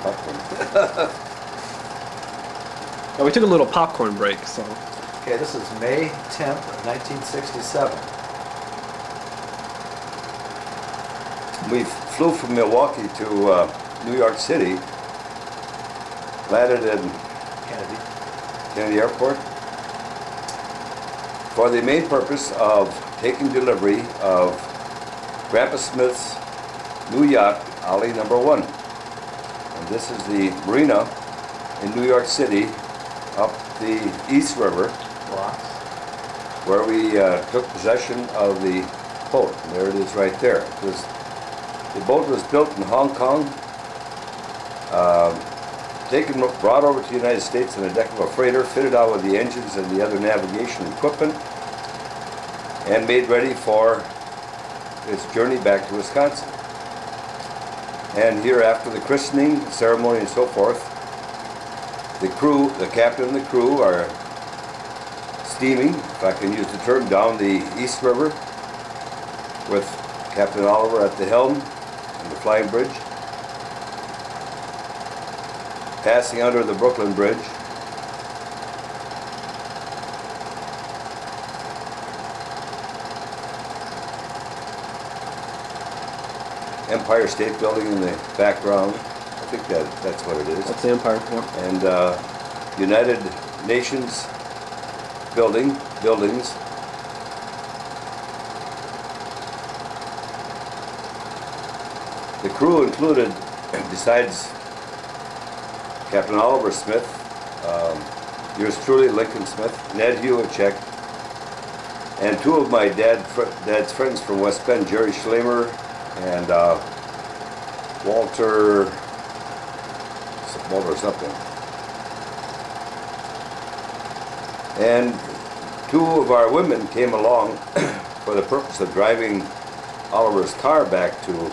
popcorn. Well, we took a little popcorn break, so. Okay, this is May 10th, 1967. We flew from Milwaukee to New York City, landed in Kennedy Airport for the main purpose of taking delivery of Grandpa Smith's new yacht, Ollie #1. And this is the marina in New York City up the East River, where we took possession of the boat. And there it is right there. The boat was built in Hong Kong, brought over to the United States on the deck of a freighter, fitted out with the engines and the other navigation equipment, and made ready for its journey back to Wisconsin. And here, after the christening ceremony and so forth, the crew, the captain and the crew are steaming, if I can use the term, down the East River with Captain Oliver at the helm and the flying bridge, passing under the Brooklyn Bridge, Empire State Building in the background. I think that's what it is. That's the Empire, yeah. And United Nations buildings. The crew included, besides Captain Oliver Smith, yours truly, Lincoln Smith, Ned Huawatschek, and two of my dad's friends from West Bend, Jerry Schlemer and Walter something. And two of our women came along for the purpose of driving Oliver's car back to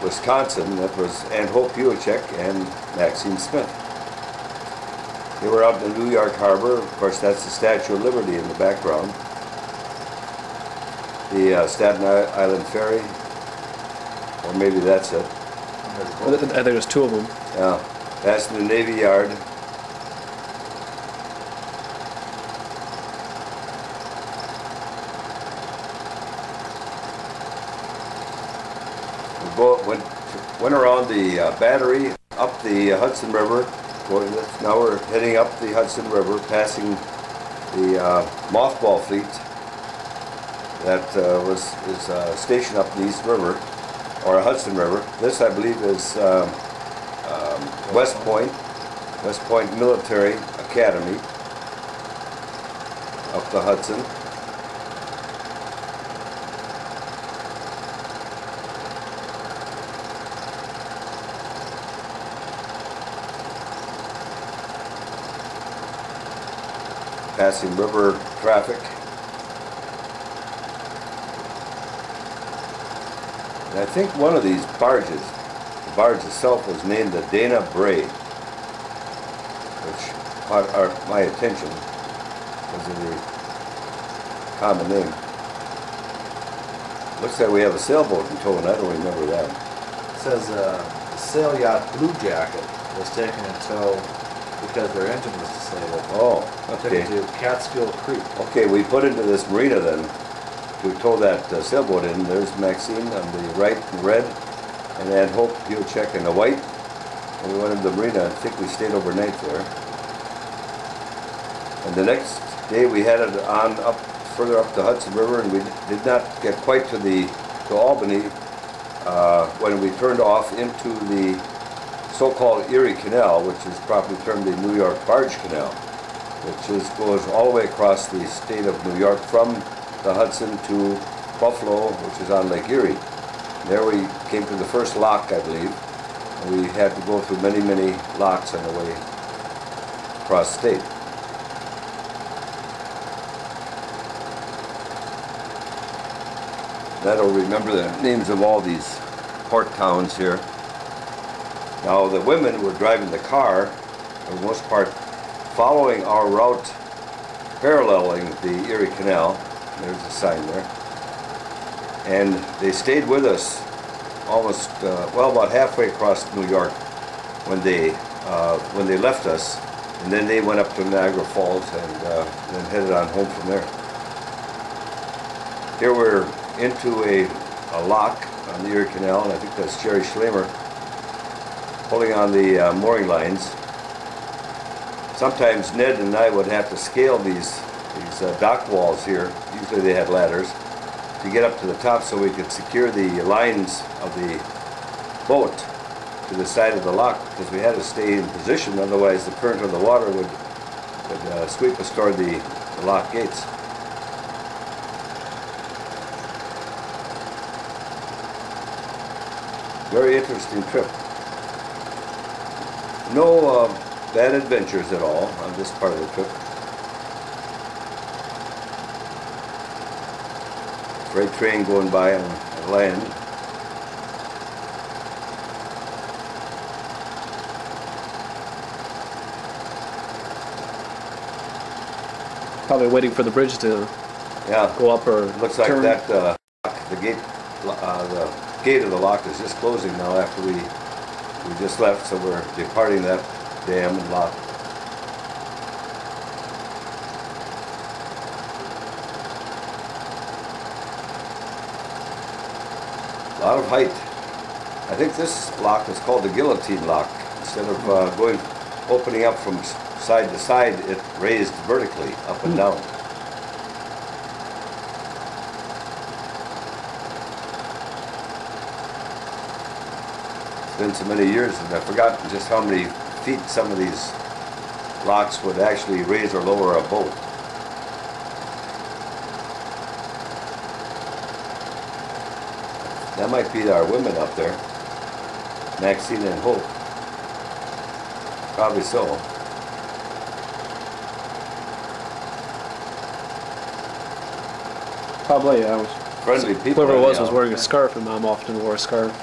Wisconsin. That was Hope Huwatschek and Maxine Smith. They were out in the New York Harbor. Of course, that's the Statue of Liberty in the background. The Staten Island Ferry, or maybe that's it. I think there's two of them. Yeah, that's in the Navy Yard. We went around the battery, up the Hudson River. Now we're heading up the Hudson River, passing the mothball fleet that is stationed up the East River, or Hudson River. This, I believe, is West Point Military Academy up the Hudson. Passing river traffic. And I think one of these barges, the barge itself, was named the Dana Bray, which caught my attention because of the common name. Looks like we have a sailboat in tow, and I don't remember that. It says the sail yacht Blue Jacket was taken in tow because their engine was disabled. Oh, okay. Taken to Catskill Creek. Okay, we put into this marina then. We tow that sailboat in. There's Maxine on the right in red, and then Hope Huwatschek in the white. And we went into the marina. I think we stayed overnight there. And the next day we headed on up further up the Hudson River, and we did not get quite to Albany when we turned off into the so-called Erie Canal, which is properly termed the New York Barge Canal, which goes all the way across the state of New York from the Hudson to Buffalo, which is on Lake Erie. There we came to the first lock, I believe, and we had to go through many, many locks on the way across the state. I don't remember the names of all these port towns here. Now the women were driving the car, for the most part, following our route, paralleling the Erie Canal. There's a sign there. And they stayed with us almost, well, about halfway across New York when they left us, and then they went up to Niagara Falls and then headed on home from there. Here we're into a lock on the Erie Canal, and I think that's Jerry Schlamer pulling on the mooring lines. Sometimes Ned and I would have to scale these dock walls here. Usually they had ladders to get up to the top so we could secure the lines of the boat to the side of the lock, because we had to stay in position, otherwise the current of the water would sweep us toward the lock gates. Very interesting trip. No bad adventures at all on this part of the trip. Freight train going by on land. Probably waiting for the bridge to go up or looks like turn. that the gate of the lock is just closing now after we just left, so we're departing that dam and lock. A lot of height. I think this lock is called the guillotine lock. Instead of opening up from side to side, it raised vertically up and down. It's been so many years that I've forgotten just how many feet some of these locks would actually raise or lower a boat. That might be our women up there, Maxine and Hope. Probably so. Probably, yeah. Friendly people. Whoever it was wearing a scarf, and Mom often wore a scarf.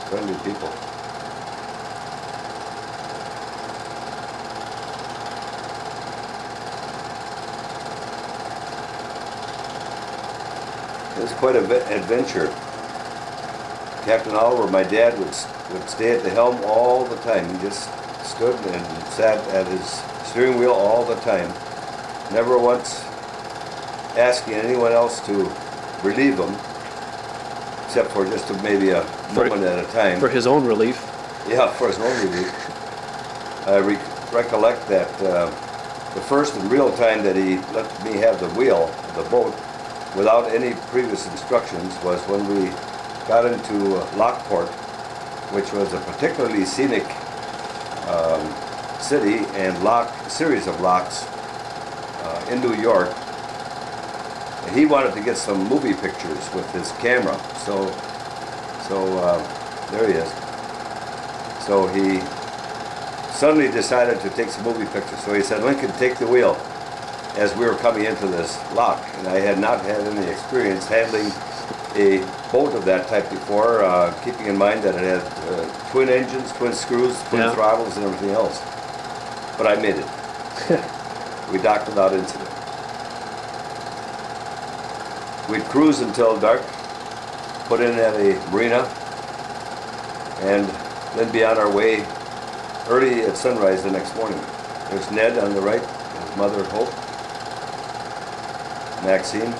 Friendly people. It was quite an adventure. Captain Oliver, my dad, would stay at the helm all the time. He just stood and sat at his steering wheel all the time. Never once asking anyone else to relieve him, except for just maybe a moment at a time. For his own relief. Yeah, for his own relief. I recollect that the first and real time that he let me have the wheel of the boat without any previous instructions was when we got into Lockport, which was a particularly scenic city and series of locks in New York. And he wanted to get some movie pictures with his camera, so there he is. So he suddenly decided to take some movie pictures. So he said, "Lincoln, take the wheel," as we were coming into this lock. And I had not had any experience handling a boat of that type before, keeping in mind that it had twin engines, twin screws, twin throttles, and everything else. But I made it. We docked without incident. We'd cruise until dark, put in at a marina, and then be on our way early at sunrise the next morning. There's Ned on the right, his mother Hope, Maxine.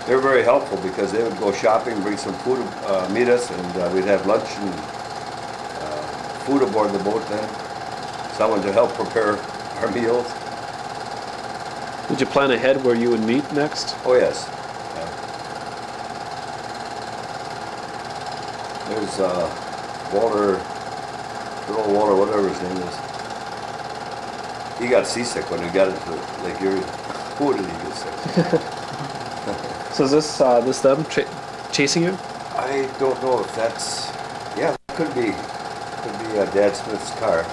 They were very helpful because they would go shopping, bring some food, meet us, and we'd have lunch and food aboard the boat then. Someone to help prepare our meals. Did you plan ahead where you would meet next? Oh yes. Yeah. There's Walter, good old Walter, whatever his name is. He got seasick when we got into Lake Erie. Who did he get sick? So is this them chasing you? I don't know if that's, yeah, it could be Dad Smith's car.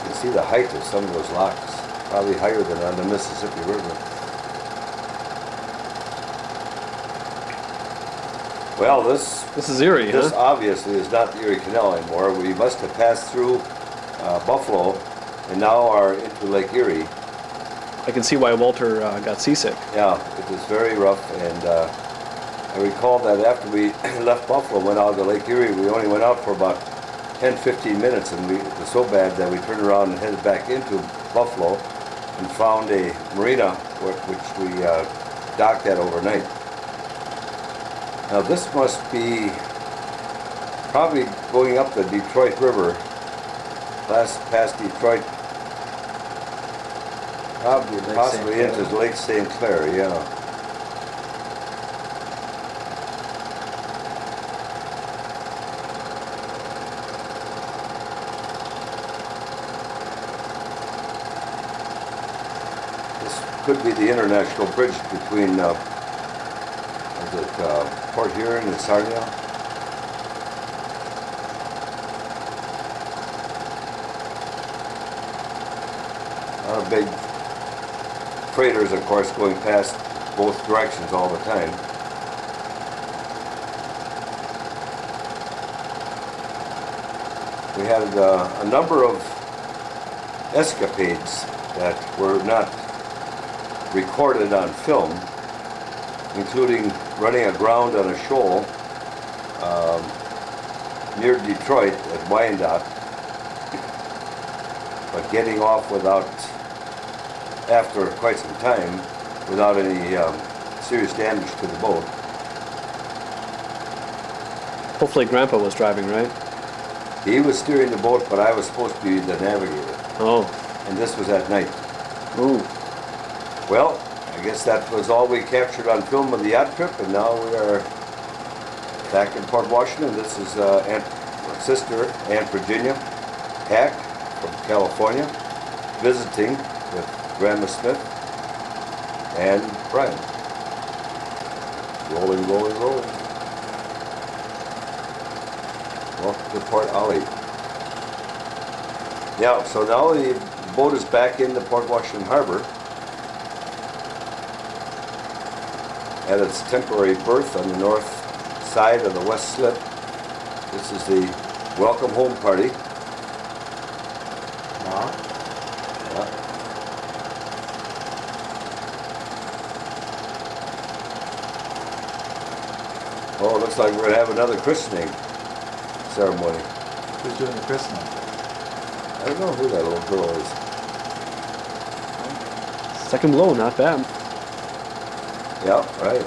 You can see the height of some of those locks, probably higher than on the Mississippi River. Well, this is Erie, This huh? obviously is not the Erie Canal anymore. We must have passed through Buffalo and now are into Lake Erie. I can see why Walter got seasick. Yeah, it was very rough, and I recall that after we left Buffalo, went out to Lake Erie, we only went out for about 10-15 minutes, and it was so bad that we turned around and headed back into Buffalo and found a marina which we docked at overnight. Now this must be probably going up the Detroit River, past Detroit, possibly into Lake St. Clair, yeah. This could be the international bridge between Port Huron and Sarnia. Big freighters, of course, going past both directions all the time. We had a number of escapades that were not recorded on film, including running aground on a shoal near Detroit at Wyandotte, but getting off after quite some time, without any serious damage to the boat. Hopefully Grandpa was driving, right? He was steering the boat, but I was supposed to be the navigator. Oh. And this was at night. Ooh. Well, I guess that was all we captured on film of the yacht trip, and now we are back in Port Washington. This is sister, Aunt Virginia Hack from California, visiting with Grandma Smith and Brian. Rolling, rolling, rolling. Welcome to Port Ollie. Yeah, so now the boat is back in the Port Washington Harbor at its temporary berth on the north side of the west slip. This is the welcome home party. Oh, it looks like we're going to have another christening ceremony. Who's doing the christening? I don't know who that little girl is. Second blow, not bad. Yeah, right.